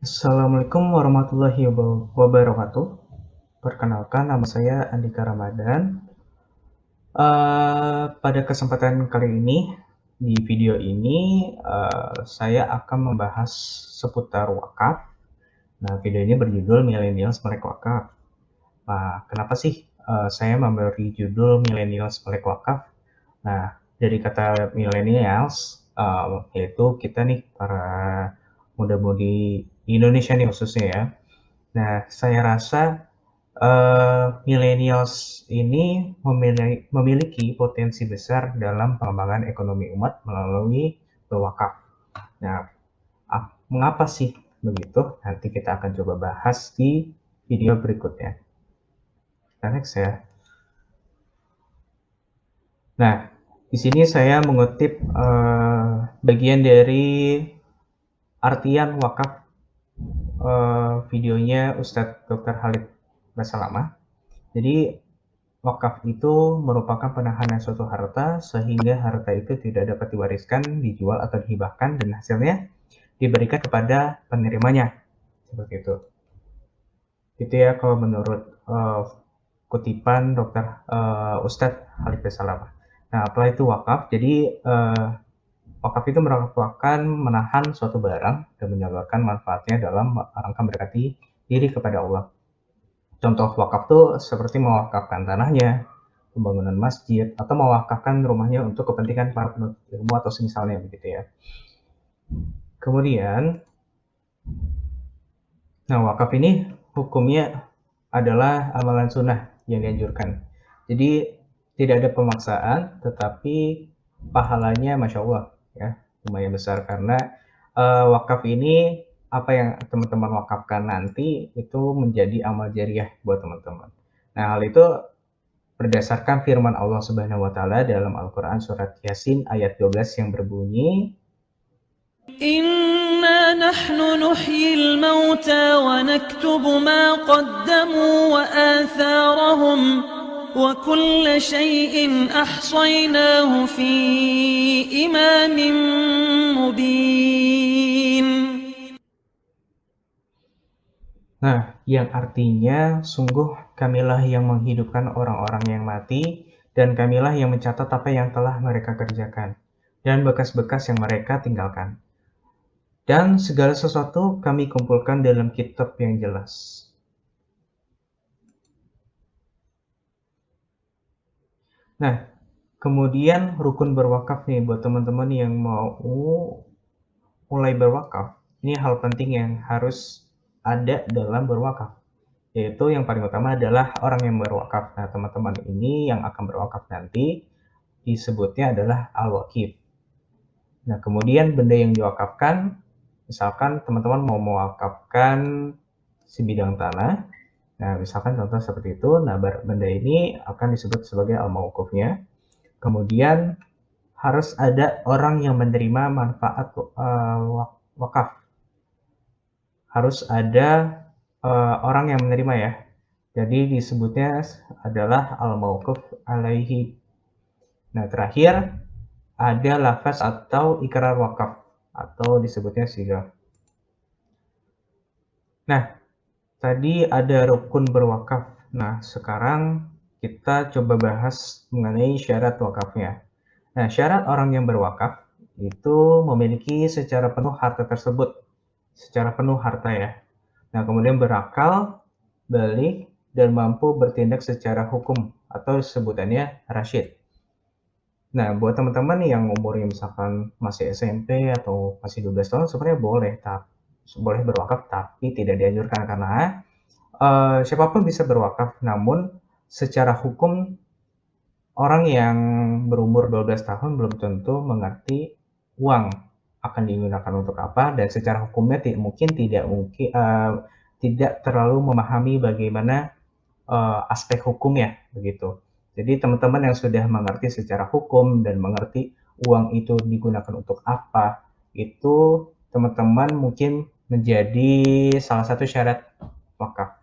Assalamualaikum warahmatullahi wabarakatuh. Perkenalkan, nama saya Andika Ramadan. Pada kesempatan kali ini, di video ini, saya akan membahas seputar wakaf. Nah, video ini berjudul Millennials Melek Wakaf. Nah, kenapa sih saya memberi judul Millennials Melek Wakaf? Nah, dari kata millennials, yaitu kita nih para muda-mudi Indonesia nih khususnya ya. Nah, saya rasa millennials ini memiliki potensi besar dalam pengembangan ekonomi umat melalui berwakaf. Nah, mengapa sih begitu? Nanti kita akan coba bahas di video berikutnya. Next ya. Nah, di sini saya mengutip bagian dari artian wakaf, videonya Ustadz Dr. Khalid Basalamah. Jadi wakaf itu merupakan penahanan suatu harta sehingga harta itu tidak dapat diwariskan, dijual atau dihibahkan dan hasilnya diberikan kepada penerimanya. Seperti itu. Itu ya kalau menurut kutipan Dr. Ustadz Khalid Basalamah. Nah, apa itu wakaf? Jadi wakaf itu merupakan menahan suatu barang dan menyalurkan manfaatnya dalam rangka mendekati diri kepada Allah. Contoh wakaf itu seperti mewakafkan tanahnya, pembangunan masjid, atau mewakafkan rumahnya untuk kepentingan para penuntut ilmu atau semisalnya begitu ya. Kemudian, nah wakaf ini hukumnya adalah amalan sunnah yang dianjurkan. Jadi tidak ada pemaksaan, tetapi pahalanya masya Allah ya lumayan besar karena wakaf ini apa yang teman-teman wakafkan nanti itu menjadi amal jariah buat teman-teman. Nah hal itu berdasarkan firman Allah Subhanahu wa taala dalam Al-Qur'an surat Yasin ayat 12 yang berbunyi Inna nahnu nuhyil mauta wa naktubu ma qaddamu wa atharahum wa kulla shay'in ahsaynahu fi imamin mubin. Nah, yang artinya sungguh kamilah yang menghidupkan orang-orang yang mati dan kamilah yang mencatat apa yang telah mereka kerjakan dan bekas-bekas yang mereka tinggalkan. Dan segala sesuatu kami kumpulkan dalam kitab yang jelas. Nah, kemudian rukun berwakaf nih buat teman-teman yang mau mulai berwakaf. Ini hal penting yang harus ada dalam berwakaf. Yaitu yang paling utama adalah orang yang berwakaf. Nah, teman-teman ini yang akan berwakaf nanti disebutnya adalah al-wakif. Nah, kemudian benda yang diwakafkan, misalkan teman-teman mau mewakafkan sebidang tanah, nah misalkan contoh seperti itu, nah benda ini akan disebut sebagai al-mauqufnya. Kemudian harus ada orang yang menerima manfaat wakaf. Harus ada orang yang menerima ya. Jadi disebutnya adalah al-mauquf alaihi. Nah, terakhir ada lafaz atau ikrar wakaf atau disebutnya sigah. Nah, tadi ada rukun berwakaf. Nah, sekarang kita coba bahas mengenai syarat wakafnya. Nah, syarat orang yang berwakaf itu memiliki secara penuh harta tersebut. Secara penuh harta ya. Nah, kemudian berakal, balik, dan mampu bertindak secara hukum atau sebutannya rasyid. Nah, buat teman-teman yang umurnya misalkan masih SMP atau masih 12 tahun sebenarnya boleh berwakaf tapi tidak dianjurkan karena siapapun bisa berwakaf namun secara hukum orang yang berumur 12 tahun belum tentu mengerti uang akan digunakan untuk apa dan secara hukumnya tidak terlalu memahami bagaimana aspek hukumnya begitu. Jadi teman-teman yang sudah mengerti secara hukum dan mengerti uang itu digunakan untuk apa, itu teman-teman mungkin menjadi salah satu syarat wakaf.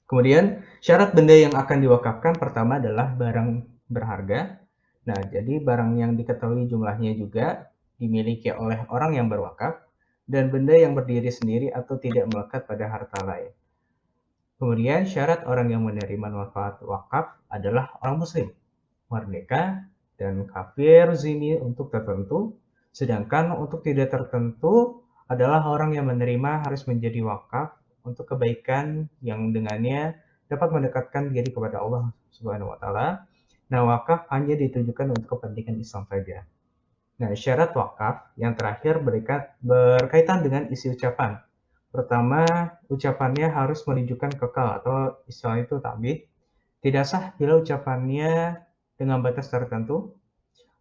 Kemudian syarat benda yang akan diwakafkan pertama adalah barang berharga. Nah, jadi barang yang diketahui jumlahnya juga dimiliki oleh orang yang berwakaf dan benda yang berdiri sendiri atau tidak melekat pada harta lain. Kemudian syarat orang yang menerima manfaat wakaf adalah orang muslim, merdeka, dan kafir zimmi untuk tertentu, sedangkan untuk tidak tertentu adalah orang yang menerima harus menjadi wakaf untuk kebaikan yang dengannya dapat mendekatkan diri kepada Allah Subhanahu wa taala. Nah, wakaf hanya ditujukan untuk kepentingan Islam saja. Nah, syarat wakaf yang terakhir berkaitan dengan isi ucapan. Pertama, ucapannya harus menunjukkan kekal atau istilah itu takbid. Tidak sah bila ucapannya dengan batas tertentu.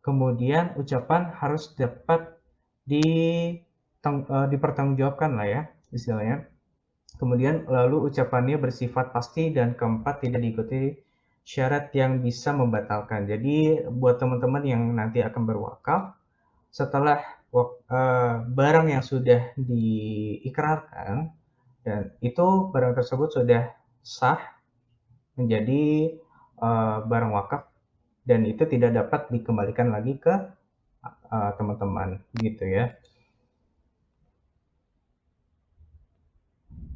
Kemudian ucapan harus dapat dipertanggungjawabkan lah ya istilahnya. Kemudian lalu ucapannya bersifat pasti, dan keempat tidak diikuti syarat yang bisa membatalkan. Jadi buat teman-teman yang nanti akan berwakaf, setelah barang yang sudah diikrarkan dan itu barang tersebut sudah sah menjadi barang wakaf dan itu tidak dapat dikembalikan lagi ke teman-teman gitu ya.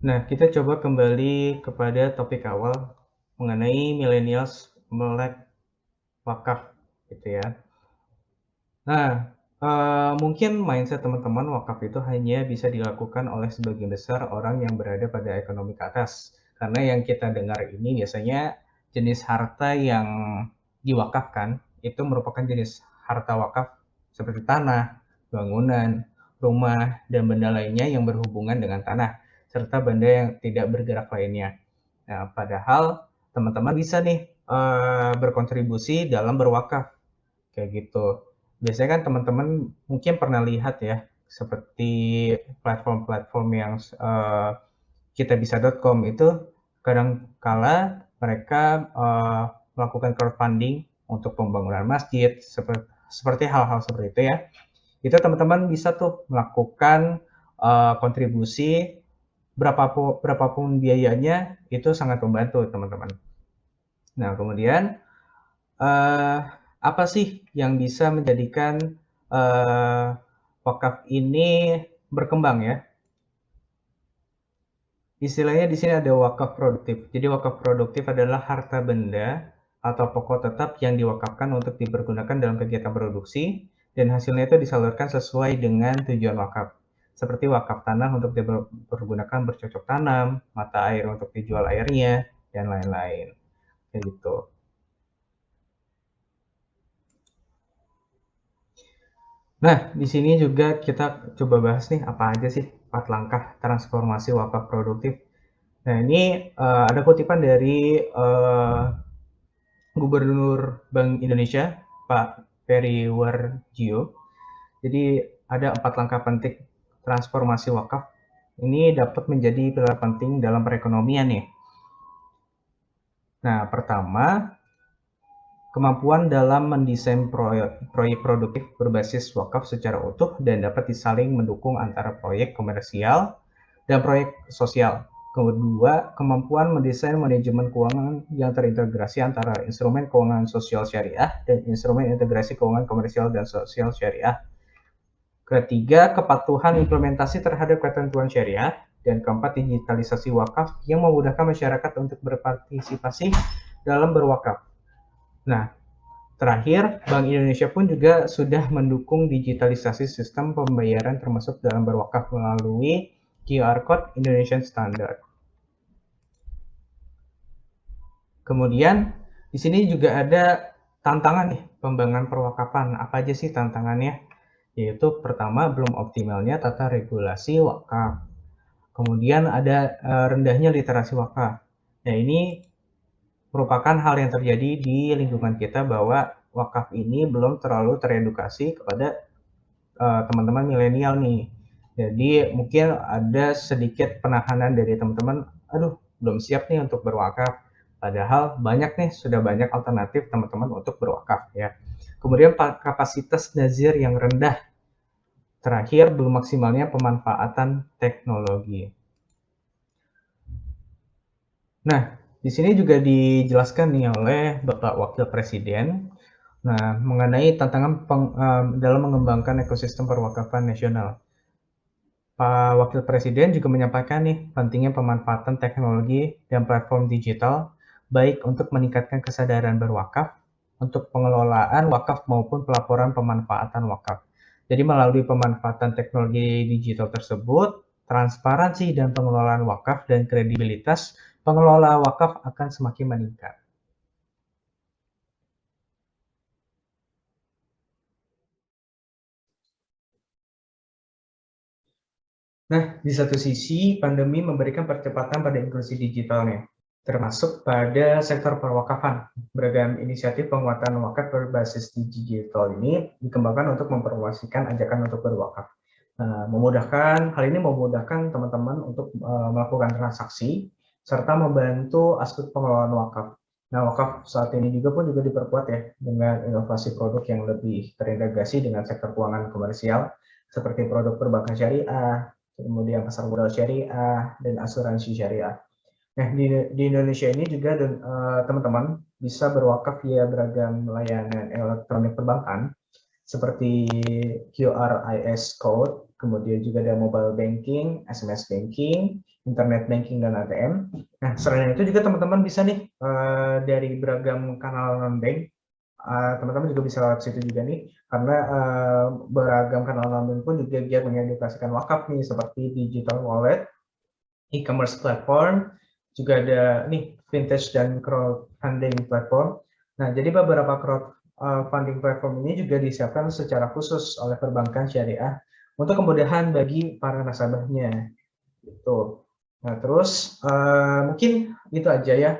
Nah, kita coba kembali kepada topik awal mengenai millennials melek wakaf gitu ya. Nah, mungkin mindset teman-teman wakaf itu hanya bisa dilakukan oleh sebagian besar orang yang berada pada ekonomi ke atas. Karena yang kita dengar ini biasanya jenis harta yang diwakafkan itu merupakan jenis harta wakaf seperti tanah, bangunan, rumah, dan benda lainnya yang berhubungan dengan tanah, serta benda yang tidak bergerak lainnya. Nah, padahal teman-teman bisa nih berkontribusi dalam berwakaf, kayak gitu. Biasanya kan teman-teman mungkin pernah lihat ya, seperti platform-platform yang kitabisa.com itu kadang-kala mereka melakukan crowdfunding untuk pembangunan masjid, seperti hal-hal seperti itu ya. Itu teman-teman bisa tuh melakukan kontribusi berapapun biayanya, itu sangat membantu teman-teman. Nah, kemudian apa sih yang bisa menjadikan wakaf ini berkembang ya? Istilahnya di sini ada wakaf produktif. Jadi wakaf produktif adalah harta benda atau pokok tetap yang diwakafkan untuk dipergunakan dalam kegiatan produksi dan hasilnya itu disalurkan sesuai dengan tujuan wakaf. Seperti wakaf tanah untuk dipergunakan bercocok tanam, mata air untuk dijual airnya, dan lain-lain. Kayak gitu. Nah, di sini juga kita coba bahas nih apa aja sih 4 langkah transformasi wakaf produktif. Nah, ini ada kutipan dari Gubernur Bank Indonesia, Pak Peri Warjio. Jadi ada 4 langkah penting transformasi wakaf. Ini dapat menjadi pilar penting dalam perekonomian nih. Nah, pertama, kemampuan dalam mendesain proyek produktif berbasis wakaf secara utuh dan dapat disaling mendukung antara proyek komersial dan proyek sosial. Kedua, kemampuan mendesain manajemen keuangan yang terintegrasi antara instrumen keuangan sosial syariah dan instrumen integrasi keuangan komersial dan sosial syariah. Ketiga, kepatuhan implementasi terhadap ketentuan syariah. Dan keempat, digitalisasi wakaf yang memudahkan masyarakat untuk berpartisipasi dalam berwakaf. Nah, terakhir, Bank Indonesia pun juga sudah mendukung digitalisasi sistem pembayaran termasuk dalam berwakaf melalui QR Code Indonesian Standard. Kemudian, di sini juga ada tantangan nih pengembangan perwakafan. Apa aja sih tantangannya? Yaitu pertama, belum optimalnya tata regulasi wakaf. Kemudian ada rendahnya literasi wakaf. Nah, ini merupakan hal yang terjadi di lingkungan kita bahwa wakaf ini belum terlalu teredukasi kepada teman-teman milenial nih. Jadi mungkin ada sedikit penahanan dari teman-teman, aduh belum siap nih untuk berwakaf. Padahal banyak nih, sudah banyak alternatif teman-teman untuk berwakaf ya. Kemudian kapasitas nazir yang rendah. Terakhir, belum maksimalnya pemanfaatan teknologi. Nah, di sini juga dijelaskan nih oleh Bapak Wakil Presiden, nah mengenai tantangan dalam mengembangkan ekosistem perwakafan nasional. Pak Wakil Presiden juga menyampaikan nih pentingnya pemanfaatan teknologi dan platform digital baik untuk meningkatkan kesadaran berwakaf, untuk pengelolaan wakaf maupun pelaporan pemanfaatan wakaf. Jadi melalui pemanfaatan teknologi digital tersebut, transparansi dan pengelolaan wakaf dan kredibilitas pengelola wakaf akan semakin meningkat. Nah, di satu sisi, pandemi memberikan percepatan pada inklusi digitalnya, termasuk pada sektor perwakafan. Beragam inisiatif penguatan wakaf berbasis digital ini dikembangkan untuk mempromosikan ajakan untuk berwakaf. Hal ini memudahkan teman-teman untuk melakukan transaksi, serta membantu aspek pengelolaan wakaf. Nah, wakaf saat ini juga diperkuat ya, dengan inovasi produk yang lebih terintegrasi dengan sektor keuangan komersial, seperti produk perbankan syariah, kemudian pasar modal syariah, dan asuransi syariah. Nah, di Indonesia ini juga teman-teman bisa berwakaf via beragam layanan elektronik perbankan seperti QRIS Code, kemudian juga ada mobile banking, SMS banking, internet banking, dan ATM. Nah, selain itu juga teman-teman bisa nih dari beragam kanal non-bank, teman-teman juga bisa lewat situ juga nih, karena beragam kanal non-bank pun juga giat mengedukasikan wakaf nih, seperti digital wallet, e-commerce platform, juga ada nih vintage dan crowdfunding platform. Nah, jadi beberapa crowdfunding platform ini juga disiapkan secara khusus oleh perbankan syariah untuk kemudahan bagi para nasabahnya. Gitu. Nah, terus mungkin itu aja ya,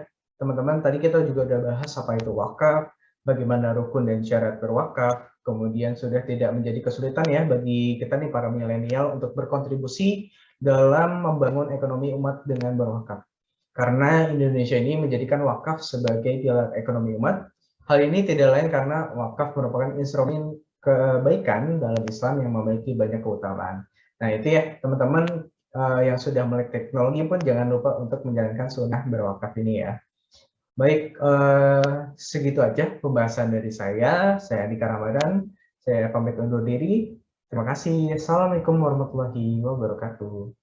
teman-teman. Tadi kita juga udah bahas apa itu wakaf, bagaimana rukun dan syarat berwakaf, kemudian sudah tidak menjadi kesulitan ya bagi kita nih para milenial untuk berkontribusi dalam membangun ekonomi umat dengan berwakaf. Karena Indonesia ini menjadikan wakaf sebagai pilar ekonomi umat, hal ini tidak lain karena wakaf merupakan instrumen kebaikan dalam Islam yang memiliki banyak keutamaan. Nah, itu ya teman-teman yang sudah melek teknologi pun jangan lupa untuk menjalankan sunnah berwakaf ini ya. Baik, segitu aja pembahasan dari saya. Saya Andika Ramadan. Saya pamit undur diri. Terima kasih. Assalamualaikum warahmatullahi wabarakatuh.